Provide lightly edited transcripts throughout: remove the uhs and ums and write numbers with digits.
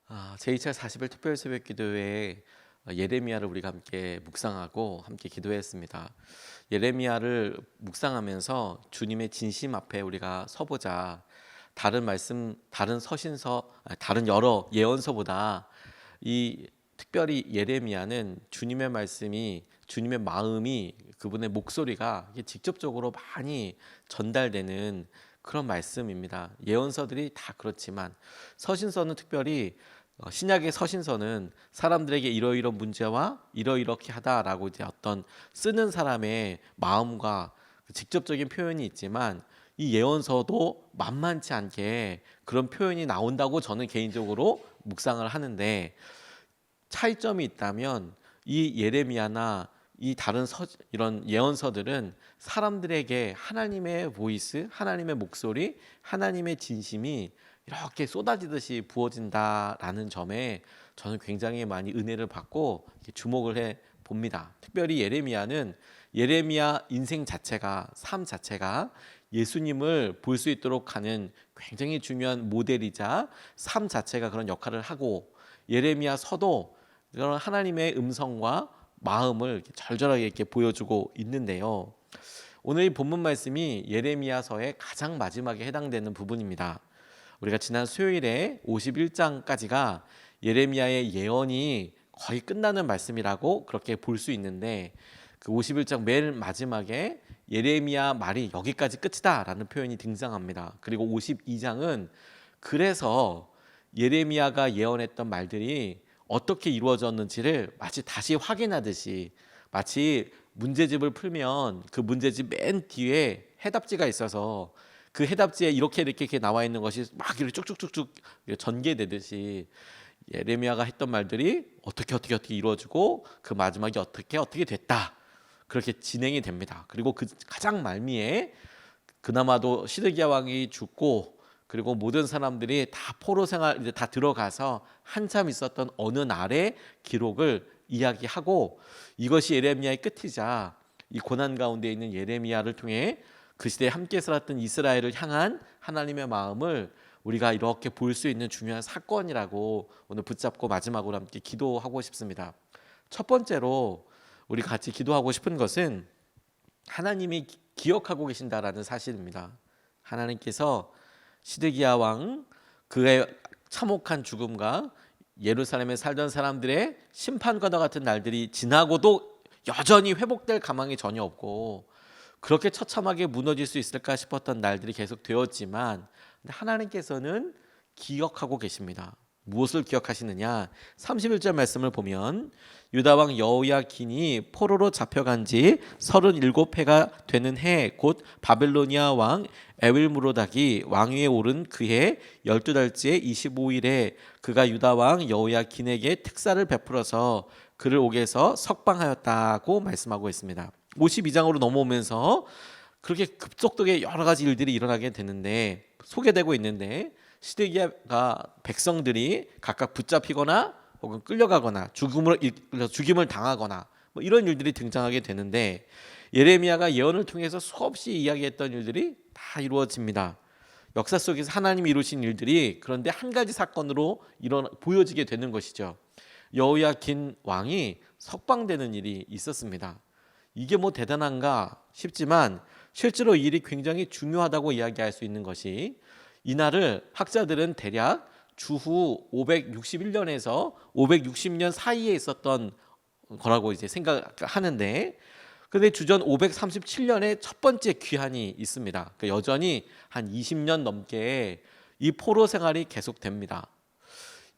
제2차 40일 특별 새벽 기도회에 예레미야를 우리가 함께 묵상하고 함께 기도했습니다. 예레미야를 묵상하면서 주님의 진심 앞에 우리가 서보자. 다른 말씀, 다른 서신서, 다른 여러 예언서보다 이 특별히 예레미야는 주님의 말씀이 주님의 마음이 그분의 목소리가 이게 직접적으로 많이 전달되는 그런 말씀입니다. 예언서들이 다 그렇지만 서신서는 특별히 신약의 서신서는 사람들에게 이러이러한 문제와 이러이렇게 하다라고 이제 어떤 쓰는 사람의 마음과 직접적인 표현이 있지만 이 예언서도 만만치 않게 그런 표현이 나온다고 저는 개인적으로 묵상을 하는데, 차이점이 있다면 이 예레미야나 이 다른 이런 예언서들은 사람들에게 하나님의 보이스, 하나님의 목소리, 하나님의 진심이 이렇게 쏟아지듯이 부어진다라는 점에 저는 굉장히 많이 은혜를 받고 주목을 해 봅니다. 특별히 예레미야는 예레미야 인생 자체가, 삶 자체가 예수님을 볼 수 있도록 하는 굉장히 중요한 모델이자 삶 자체가 그런 역할을 하고, 예레미야 서도 그런 하나님의 음성과 마음을 이렇게 절절하게 이렇게 보여주고 있는데요. 오늘 이 본문 말씀이 예레미야서의 가장 마지막에 해당되는 부분입니다. 우리가 지난 수요일에 51장까지가 예레미야의 예언이 거의 끝나는 말씀이라고 그렇게 볼 수 있는데, 그 51장 맨 마지막에 예레미야 말이 여기까지 끝이다라는 표현이 등장합니다. 그리고 52장은 그래서 예레미야가 예언했던 말들이 어떻게 이루어졌는지를 마치 다시 확인하듯이, 마치 문제집을 풀면 그 문제집 맨 뒤에 해답지가 있어서 그 해답지에 이렇게 나와 있는 것이 막 이렇게 쭉쭉쭉쭉 전개되듯이 예레미야가 했던 말들이 어떻게 이루어지고 그 마지막이 어떻게 됐다, 그렇게 진행이 됩니다. 그리고 그 가장 말미에 그나마도 시드기야 왕이 죽고, 그리고 모든 사람들이 다 포로 생활 이제 다 들어가서 한참 있었던 어느 날의 기록을 이야기하고, 이것이 예레미야의 끝이자 이 고난 가운데 있는 예레미야를 통해 그 시대에 함께 살았던 이스라엘을 향한 하나님의 마음을 우리가 이렇게 볼 수 있는 중요한 사건이라고 오늘 붙잡고 마지막으로 함께 기도하고 싶습니다. 첫 번째로 우리 같이 기도하고 싶은 것은 하나님이 기억하고 계신다라는 사실입니다. 하나님께서 시드기야 왕 그의 참혹한 죽음과 예루살렘에 살던 사람들의 심판과도 같은 날들이 지나고도 여전히 회복될 가망이 전혀 없고, 그렇게 처참하게 무너질 수 있을까 싶었던 날들이 계속 되었지만 하나님께서는 기억하고 계십니다. 무엇을 기억하시느냐? 31절 말씀을 보면 유다 왕 여호야긴이 포로로 잡혀간 지 37해가 되는 해 곧 바벨로니아 왕 에윌무로닥이 왕위에 오른 그해 12달째 25일에 그가 유다 왕 여호야긴에게 특사를 베풀어서 그를 옥에서 석방하였다고 말씀하고 있습니다. 52장으로 넘어오면서 그렇게 급속도의 여러 가지 일들이 일어나게 되는데, 소개되고 있는데, 시드기야가 백성들이 각각 붙잡히거나 혹은 끌려가거나 죽임을 당하거나 뭐 이런 일들이 등장하게 되는데, 예레미야가 예언을 통해서 수없이 이야기했던 일들이 다 이루어집니다. 역사 속에서 하나님이 이루신 일들이 그런데 한 가지 사건으로 보여지게 되는 것이죠. 여호야긴 왕이 석방되는 일이 있었습니다. 이게 뭐 대단한가 싶지만 실제로 이 일이 굉장히 중요하다고 이야기할 수 있는 것이, 이날을 학자들은 대략 주후 561년에서 560년 사이에 있었던 거라고 이제 생각하는데, 근데 주전 537년에 첫 번째 귀환이 있습니다. 그러니까 여전히 한 20년 넘게 이 포로 생활이 계속됩니다.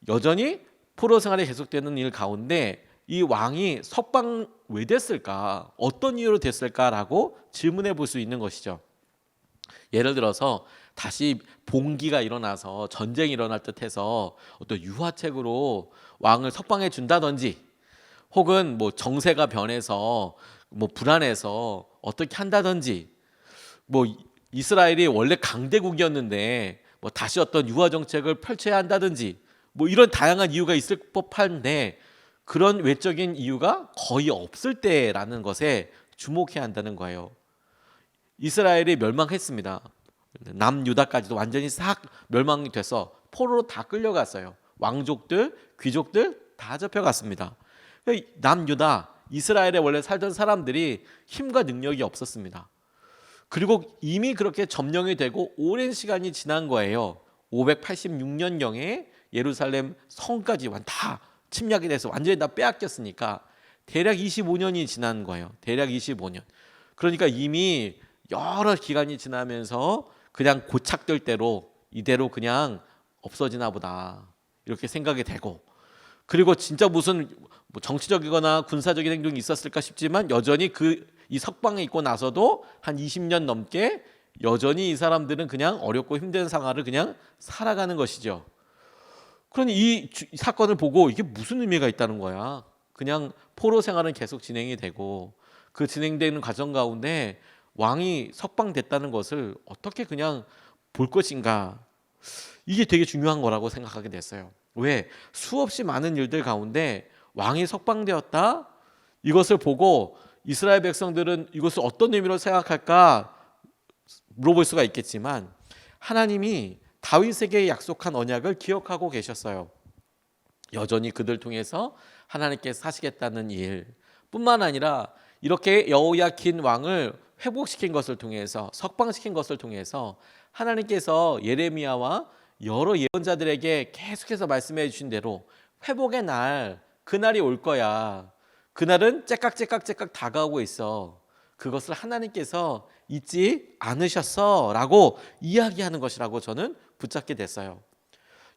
여전히 포로 생활이 계속되는 일 가운데 이 왕이 석방 왜 됐을까? 어떤 이유로 됐을까라고 질문해 볼 수 있는 것이죠. 예를 들어서 다시 봉기가 일어나서 전쟁이 일어날 듯해서 어떤 유화책으로 왕을 석방해 준다든지, 혹은 뭐 정세가 변해서 뭐 불안해서 어떻게 한다든지, 뭐 이스라엘이 원래 강대국이었는데 뭐 다시 어떤 유화 정책을 펼쳐야 한다든지, 뭐 이런 다양한 이유가 있을 법한데 그런 외적인 이유가 거의 없을 때라는 것에 주목해야 한다는 거예요. 이스라엘이 멸망했습니다. 남유다까지도 완전히 싹 멸망이 돼서 포로로 다 끌려갔어요. 왕족들, 귀족들 다 잡혀갔습니다. 남유다, 이스라엘에 원래 살던 사람들이 힘과 능력이 없었습니다. 그리고 이미 그렇게 점령이 되고 오랜 시간이 지난 거예요. 586년경에 예루살렘 성까지 다 침략이 돼서 완전히 다 빼앗겼으니까 대략 25년이 지난 거예요. 대략 25년. 그러니까 이미 여러 기간이 지나면서 그냥 고착될 대로 이대로 그냥 없어지나 보다 이렇게 생각이 되고, 그리고 진짜 무슨 뭐 정치적이거나 군사적인 행동이 있었을까 싶지만 여전히 이 석방에 있고 나서도 한 20년 넘게 여전히 이 사람들은 그냥 어렵고 힘든 생활을 그냥 살아가는 것이죠. 그러니 이 사건을 보고 이게 무슨 의미가 있다는 거야. 그냥 포로 생활은 계속 진행이 되고 그 진행되는 과정 가운데 왕이 석방됐다는 것을 어떻게 그냥 볼 것인가. 이게 되게 중요한 거라고 생각하게 됐어요. 왜? 수없이 많은 일들 가운데 왕이 석방되었다? 이것을 보고 이스라엘 백성들은 이것을 어떤 의미로 생각할까 물어볼 수가 있겠지만 하나님이 다윗에게 약속한 언약을 기억하고 계셨어요. 여전히 그들 통해서 하나님께서 하시겠다는 일 뿐만 아니라 이렇게 여호야킨 왕을 회복시킨 것을 통해서, 석방시킨 것을 통해서 하나님께서 예레미야와 여러 예언자들에게 계속해서 말씀해 주신 대로 회복의 날, 그날이 올 거야. 그날은 째깍째깍째깍 다가오고 있어. 그것을 하나님께서 잊지 않으셨어 라고 이야기하는 것이라고 저는 붙잡게 됐어요.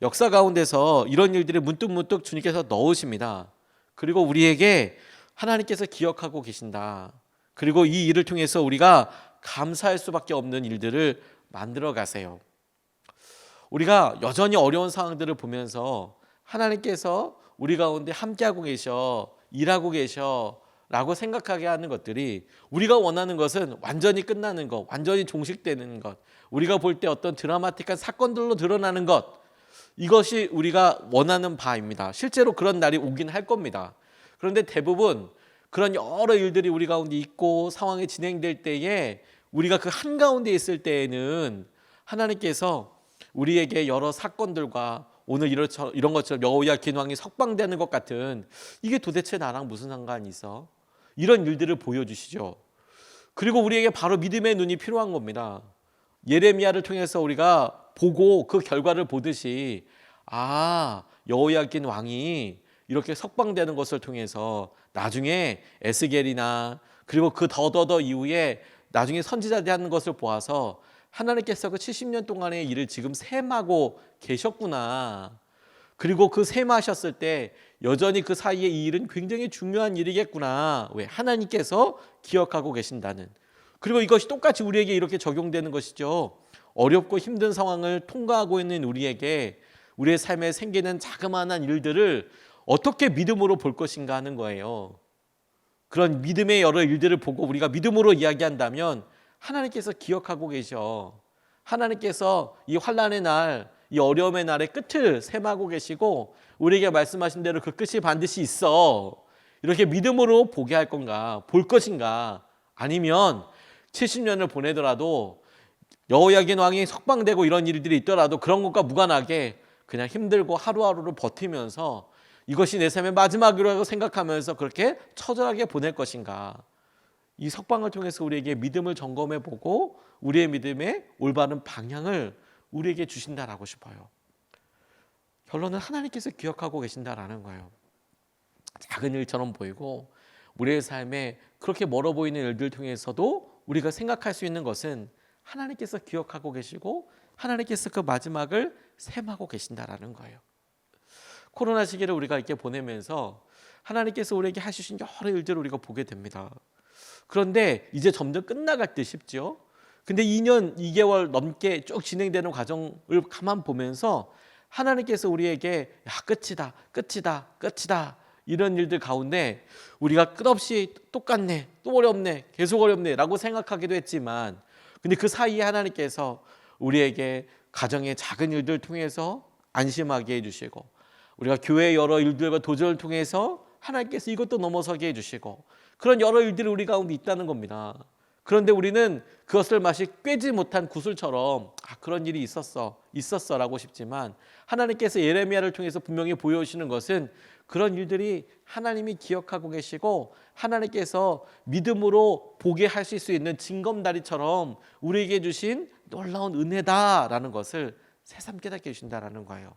역사 가운데서 이런 일들을 문득문득 주님께서 넣으십니다. 그리고 우리에게 하나님께서 기억하고 계신다. 그리고 이 일을 통해서 우리가 감사할 수밖에 없는 일들을 만들어 가세요. 우리가 여전히 어려운 상황들을 보면서 하나님께서 우리 가운데 함께하고 계셔, 일하고 계셔 라고 생각하게 하는 것들이, 우리가 원하는 것은 완전히 끝나는 것, 완전히 종식되는 것, 우리가 볼 때 어떤 드라마틱한 사건들로 드러나는 것, 이것이 우리가 원하는 바입니다. 실제로 그런 날이 오긴 할 겁니다. 그런데 대부분 그런 여러 일들이 우리 가운데 있고 상황이 진행될 때에 우리가 그 한가운데 있을 때에는 하나님께서 우리에게 여러 사건들과 오늘 이런 것처럼 여호야킨 왕이 석방되는 것 같은, 이게 도대체 나랑 무슨 상관이 있어? 이런 일들을 보여주시죠. 그리고 우리에게 바로 믿음의 눈이 필요한 겁니다. 예레미야를 통해서 우리가 보고 그 결과를 보듯이, 여호야킨 왕이 이렇게 석방되는 것을 통해서 나중에 에스겔이나 그리고 그 더더더 이후에 나중에 선지자들이 하는 것을 보아서 하나님께서 그 70년 동안의 일을 지금 셈하고 계셨구나. 그리고 그 셈하셨을 때 여전히 그 사이에 이 일은 굉장히 중요한 일이겠구나. 왜? 하나님께서 기억하고 계신다는. 그리고 이것이 똑같이 우리에게 이렇게 적용되는 것이죠. 어렵고 힘든 상황을 통과하고 있는 우리에게 우리의 삶에 생기는 자그마한 일들을 어떻게 믿음으로 볼 것인가 하는 거예요. 그런 믿음의 여러 일들을 보고 우리가 믿음으로 이야기한다면 하나님께서 기억하고 계셔. 하나님께서 이 환난의 날, 이 어려움의 날의 끝을 셈하고 계시고 우리에게 말씀하신 대로 그 끝이 반드시 있어. 이렇게 믿음으로 보게 할 건가, 볼 것인가, 아니면 70년을 보내더라도 여호야긴 왕이 석방되고 이런 일들이 있더라도 그런 것과 무관하게 그냥 힘들고 하루하루를 버티면서 이것이 내 삶의 마지막이라고 생각하면서 그렇게 처절하게 보낼 것인가. 이 석방을 통해서 우리에게 믿음을 점검해 보고 우리의 믿음의 올바른 방향을 우리에게 주신다라고 싶어요. 결론은 하나님께서 기억하고 계신다라는 거예요. 작은 일처럼 보이고 우리의 삶에 그렇게 멀어 보이는 일들 통해서도 우리가 생각할 수 있는 것은 하나님께서 기억하고 계시고 하나님께서 그 마지막을 셈하고 계신다라는 거예요. 코로나 시기를 우리가 이렇게 보내면서 하나님께서 우리에게 하시신 여러 일들을 우리가 보게 됩니다. 그런데 이제 점점 끝나갈 듯 싶죠. 근데 2년 2개월 넘게 쭉 진행되는 과정을 가만 보면서 하나님께서 우리에게 끝이다, 끝이다, 끝이다 이런 일들 가운데 우리가 끝없이 똑같네, 또 어렵네, 계속 어렵네 라고 생각하기도 했지만, 근데 그 사이에 하나님께서 우리에게 가정의 작은 일들 통해서 안심하게 해주시고, 우리가 교회의 여러 일들과 도전을 통해서 하나님께서 이것도 넘어서게 해주시고, 그런 여러 일들이 우리 가운데 있다는 겁니다. 그런데 우리는 그것을 마치 꿰지 못한 구슬처럼 그런 일이 있었어라고 싶지만, 하나님께서 예레미야를 통해서 분명히 보여주시는 것은 그런 일들이 하나님이 기억하고 계시고 하나님께서 믿음으로 보게 하실 수 있는 징검다리처럼 우리에게 주신 놀라운 은혜다라는 것을 새삼 깨닫게 해주신다라는 거예요.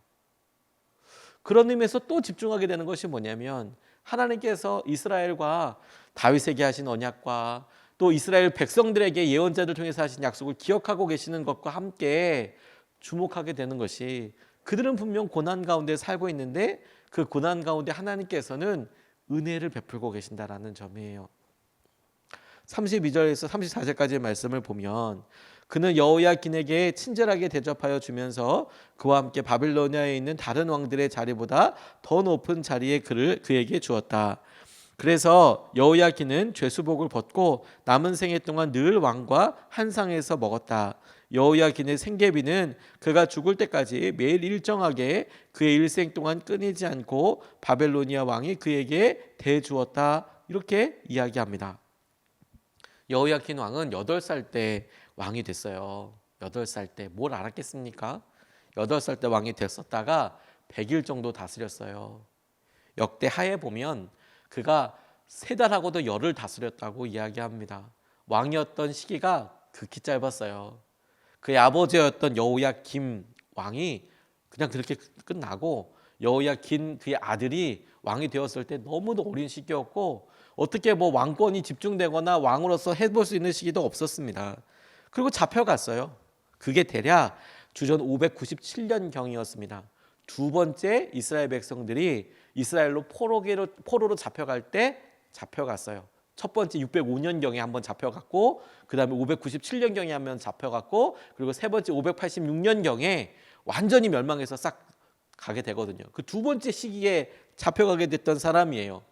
그런 의미에서 또 집중하게 되는 것이 뭐냐면, 하나님께서 이스라엘과 다윗에게 하신 언약과 또 이스라엘 백성들에게 예언자들 통해서 하신 약속을 기억하고 계시는 것과 함께 주목하게 되는 것이, 그들은 분명 고난 가운데 살고 있는데 그 고난 가운데 하나님께서는 은혜를 베풀고 계신다라는 점이에요. 32절에서 34절까지의 말씀을 보면, 그는 여호야긴에게 친절하게 대접하여 주면서 그와 함께 바빌로니아에 있는 다른 왕들의 자리보다 더 높은 자리에 그에게 주었다. 그래서 여호야긴은 죄수복을 벗고 남은 생애 동안 늘 왕과 한 상에서 먹었다. 여호야긴의 생계비는 그가 죽을 때까지 매일 일정하게 그의 일생 동안 끊이지 않고 바벨로니아 왕이 그에게 대주었다. 이렇게 이야기합니다. 여호야긴 왕은 8살 때 왕이 됐어요. 8살 때 뭘 알았겠습니까? 8살 때 왕이 됐었다가 100일 정도 다스렸어요. 역대 하에 보면 그가 3달하고도 열을 다스렸다고 이야기합니다. 왕이었던 시기가 극히 짧았어요. 그의 아버지였던 여호야김 왕이 그냥 그렇게 끝나고, 여호야긴 그의 아들이 왕이 되었을 때 너무도 어린 시기였고 어떻게 뭐 왕권이 집중되거나 왕으로서 해볼 수 있는 시기도 없었습니다. 그리고 잡혀갔어요. 그게 대략 주전 597년경이었습니다. 두 번째 이스라엘 백성들이 이스라엘로 포로로 잡혀갈 때 잡혀갔어요. 첫 번째 605년경에 한번 잡혀갔고, 그 다음에 597년경에 한번 잡혀갔고, 그리고 세 번째 586년경에 완전히 멸망해서 싹 가게 되거든요. 그 두 번째 시기에 잡혀가게 됐던 사람이에요.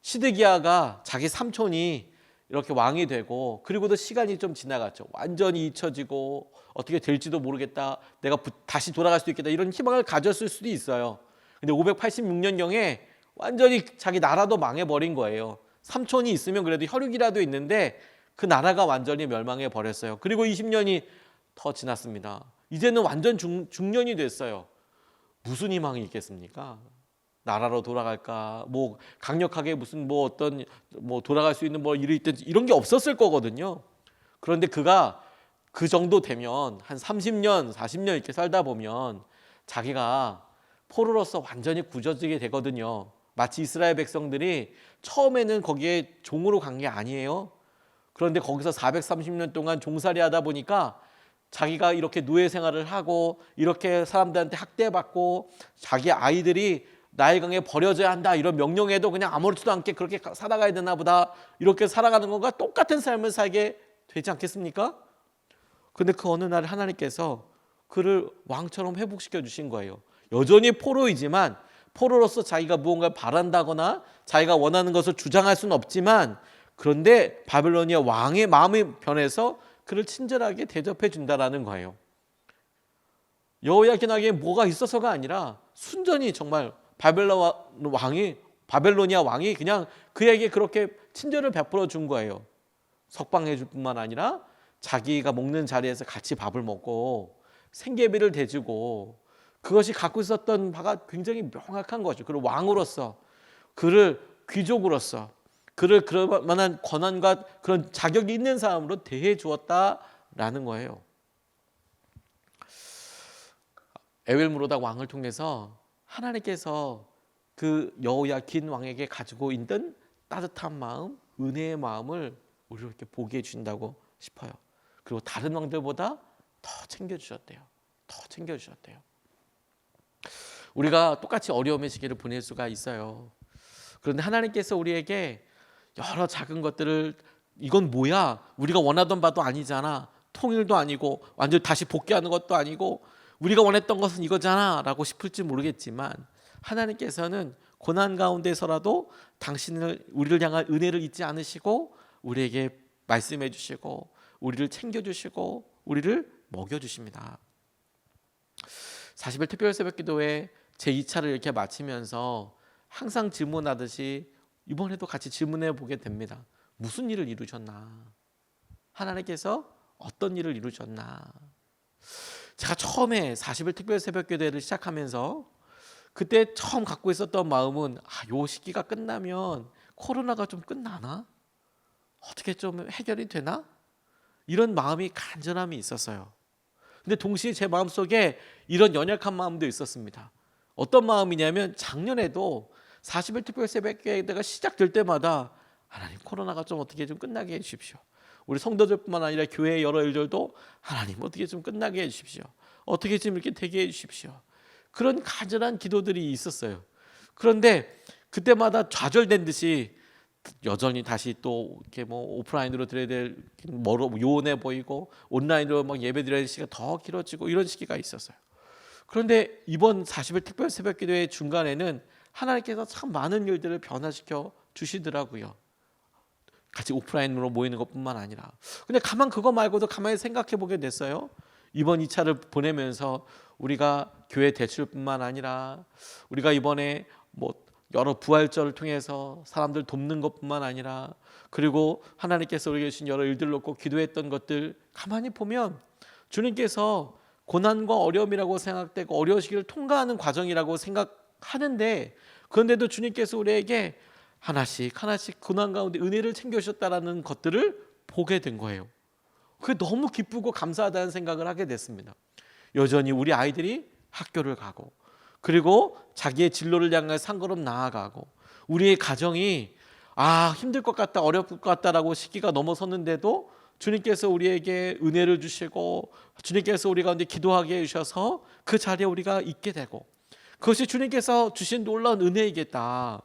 시드기야가 자기 삼촌이 이렇게 왕이 되고, 그리고도 시간이 좀 지나갔죠. 완전히 잊혀지고 어떻게 될지도 모르겠다, 내가 다시 돌아갈 수 있겠다, 이런 희망을 가졌을 수도 있어요. 근데 586년경에 완전히 자기 나라도 망해버린 거예요. 삼촌이 있으면 그래도 혈육이라도 있는데 그 나라가 완전히 멸망해 버렸어요. 그리고 20년이 더 지났습니다. 이제는 완전 중년이 됐어요. 무슨 희망이 있겠습니까? 나라로 돌아갈까, 뭐 강력하게 무슨 뭐 어떤 뭐 돌아갈 수 있는 뭐 일이 있든지 이런 게 없었을 거거든요. 그런데 그가 그 정도 되면 한 30년, 40년 이렇게 살다 보면 자기가 포로로서 완전히 굳어지게 되거든요. 마치 이스라엘 백성들이 처음에는 거기에 종으로 간 게 아니에요. 그런데 거기서 430년 동안 종살이 하다 보니까 자기가 이렇게 노예 생활을 하고 이렇게 사람들한테 학대받고 자기 아이들이 나일강에 버려져야 한다 이런 명령에도 그냥 아무렇지도 않게 그렇게 살아가야 되나 보다, 이렇게 살아가는 것과 똑같은 삶을 살게 되지 않겠습니까? 근데 그 어느 날 하나님께서 그를 왕처럼 회복시켜 주신 거예요. 여전히 포로이지만, 포로로서 자기가 무언가를 바란다거나 자기가 원하는 것을 주장할 수는 없지만, 그런데 바빌로니아 왕의 마음이 변해서 그를 친절하게 대접해 준다라는 거예요. 여호야긴에게 뭐가 있어서가 아니라 순전히 정말 바벨로니아 왕이 그냥 그에게 그렇게 친절을 베풀어 준 거예요. 석방해 줄 뿐만 아니라 자기가 먹는 자리에서 같이 밥을 먹고 생계비를 대주고, 그것이 갖고 있었던 바가 굉장히 명확한 거죠. 그리고 왕으로서, 그를 귀족으로서, 그를 그럴 만한 권한과 그런 자격이 있는 사람으로 대해 주었다라는 거예요. 에윌무로닥 왕을 통해서 하나님께서 그 여호야긴 왕에게 가지고 있던 따뜻한 마음, 은혜의 마음을 우리로 이렇게 보게 해주신다고 싶어요. 그리고 다른 왕들보다 더 챙겨주셨대요. 더 챙겨주셨대요. 우리가 똑같이 어려움의 시기를 보낼 수가 있어요. 그런데 하나님께서 우리에게 여러 작은 것들을, 이건 뭐야? 우리가 원하던 바도 아니잖아. 통일도 아니고 완전 다시 복귀하는 것도 아니고 우리가 원했던 것은 이거잖아 라고 싶을지 모르겠지만, 하나님께서는 고난 가운데서라도 우리를 향한 은혜를 잊지 않으시고 우리에게 말씀해 주시고 우리를 챙겨주시고 우리를 먹여주십니다. 40일 특별 새벽기도회 제2차를 이렇게 마치면서 항상 질문하듯이 이번에도 같이 질문해 보게 됩니다. 무슨 일을 이루셨나? 하나님께서 어떤 일을 이루셨나. 제가 처음에 40일 특별 새벽기도회를 시작하면서 그때 처음 갖고 있었던 마음은 요 시기가 끝나면 코로나가 좀 끝나나? 어떻게 좀 해결이 되나? 이런 마음이 간절함이 있었어요. 근데 동시에 제 마음속에 이런 연약한 마음도 있었습니다. 어떤 마음이냐면 작년에도 40일 특별 새벽기도회가 시작될 때마다 하나님 코로나가 좀 어떻게 좀 끝나게 해주십시오. 우리 성도들뿐만 아니라 교회의 여러 일들도 하나님 어떻게 좀 끝나게 해주십시오. 어떻게 좀 이렇게 되게 해주십시오. 그런 간절한 기도들이 있었어요. 그런데 그때마다 좌절된 듯이 여전히 다시 또 이렇게 뭐 오프라인으로 드려야 될 멀어 요원해 보이고 온라인으로 막 예배드려야 될 시기가 더 길어지고 이런 시기가 있었어요. 그런데 이번 40일 특별 새벽기도회 중간에는 하나님께서 참 많은 일들을 변화시켜 주시더라고요. 같이 오프라인으로 모이는 것뿐만 아니라. 근데 그거 말고도 가만히 생각해 보게 됐어요. 이번 2차를 보내면서 우리가 교회 대출뿐만 아니라 우리가 이번에 뭐 여러 부활절을 통해서 사람들 돕는 것뿐만 아니라 그리고 하나님께서 우리에게 주신 여러 일들 놓고 기도했던 것들 가만히 보면 주님께서 고난과 어려움이라고 생각되고 어려운 시기를 통과하는 과정이라고 생각하는데 그런데도 주님께서 우리에게 하나씩 고난 가운데 은혜를 챙겨주셨다라는 것들을 보게 된 거예요. 그게 너무 기쁘고 감사하다는 생각을 하게 됐습니다. 여전히 우리 아이들이 학교를 가고 그리고 자기의 진로를 향해 한 걸음 나아가고 우리의 가정이 힘들 것 같다 어려울 것 같다라고 시기가 넘어섰는데도 주님께서 우리에게 은혜를 주시고 주님께서 우리 가운데 기도하게 해주셔서 그 자리에 우리가 있게 되고 그것이 주님께서 주신 놀라운 은혜이겠다.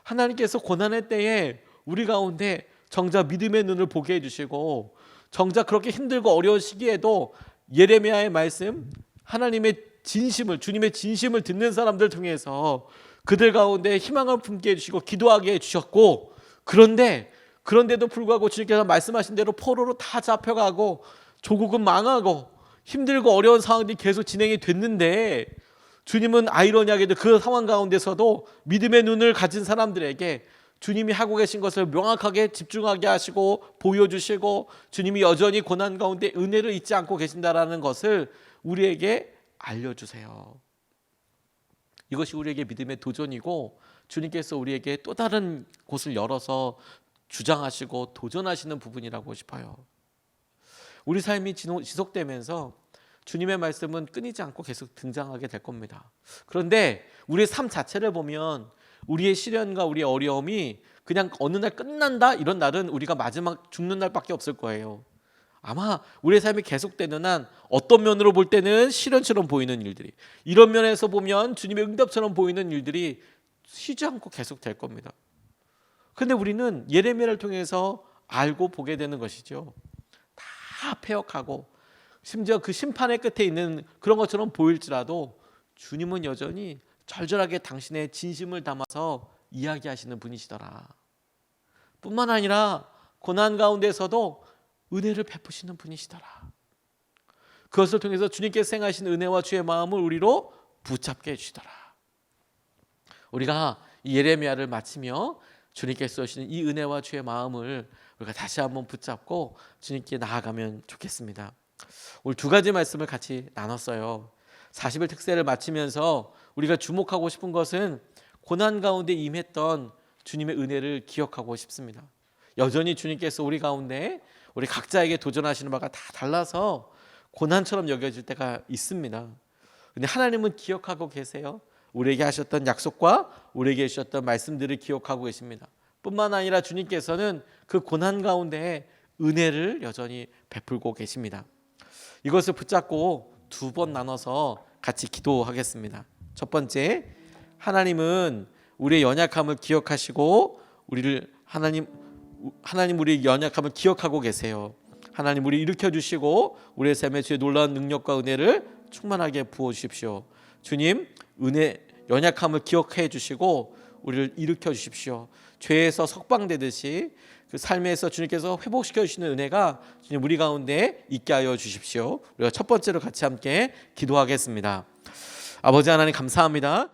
하나님께서 고난의 때에 우리 가운데 정작 믿음의 눈을 보게 해주시고 정작 그렇게 힘들고 어려운 시기에도 예레미야의 말씀 하나님의 진심을 주님의 진심을 듣는 사람들 통해서 그들 가운데 희망을 품게 해주시고 기도하게 해주셨고 그런데도 불구하고 주님께서 말씀하신 대로 포로로 다 잡혀가고 조국은 망하고 힘들고 어려운 상황들이 계속 진행이 됐는데 주님은 아이러니하게도 그 상황 가운데서도 믿음의 눈을 가진 사람들에게 주님이 하고 계신 것을 명확하게 집중하게 하시고 보여주시고 주님이 여전히 고난 가운데 은혜를 잊지 않고 계신다라는 것을 우리에게 알려주세요. 이것이 우리에게 믿음의 도전이고 주님께서 우리에게 또 다른 곳을 열어서 주장하시고 도전하시는 부분이라고 싶어요. 우리 삶이 지속되면서 주님의 말씀은 끊이지 않고 계속 등장하게 될 겁니다. 그런데 우리의 삶 자체를 보면 우리의 시련과 우리의 어려움이 그냥 어느 날 끝난다 이런 날은 우리가 마지막 죽는 날밖에 없을 거예요. 아마 우리의 삶이 계속되는 한 어떤 면으로 볼 때는 시련처럼 보이는 일들이 이런 면에서 보면 주님의 응답처럼 보이는 일들이 쉬지 않고 계속될 겁니다. 그런데 우리는 예레미야를 통해서 알고 보게 되는 것이죠. 다 폐역하고 심지어 그 심판의 끝에 있는 그런 것처럼 보일지라도 주님은 여전히 절절하게 당신의 진심을 담아서 이야기하시는 분이시더라. 뿐만 아니라 고난 가운데서도 은혜를 베푸시는 분이시더라. 그것을 통해서 주님께서 행하신 은혜와 주의 마음을 우리로 붙잡게 해주시더라. 우리가 이 예레미야를 마치며 주님께서 주시는 이 은혜와 주의 마음을 우리가 다시 한번 붙잡고 주님께 나아가면 좋겠습니다. 오늘 두 가지 말씀을 같이 나눴어요. 40일 특세를 마치면서 우리가 주목하고 싶은 것은 고난 가운데 임했던 주님의 은혜를 기억하고 싶습니다. 여전히 주님께서 우리 가운데 우리 각자에게 도전하시는 바가 다 달라서 고난처럼 여겨질 때가 있습니다. 근데 하나님은 기억하고 계세요. 우리에게 하셨던 약속과 우리에게 주셨던 말씀들을 기억하고 계십니다. 뿐만 아니라 주님께서는 그 고난 가운데 은혜를 여전히 베풀고 계십니다. 이것을 붙잡고 두 번 나눠서 같이 기도하겠습니다. 첫 번째, 하나님은 우리의 연약함을 기억하시고 하나님 우리의 연약함을 기억하고 계세요. 하나님 우리 일으켜 주시고 우리의 삶에 주의 놀라운 능력과 은혜를 충만하게 부어 주십시오. 주님 연약함을 기억해 주시고 우리를 일으켜 주십시오. 죄에서 석방되듯이 그 삶에서 주님께서 회복시켜 주시는 은혜가 주님 우리 가운데 있게 하여 주십시오. 우리가 첫 번째로 같이 함께 기도하겠습니다. 아버지 하나님 감사합니다.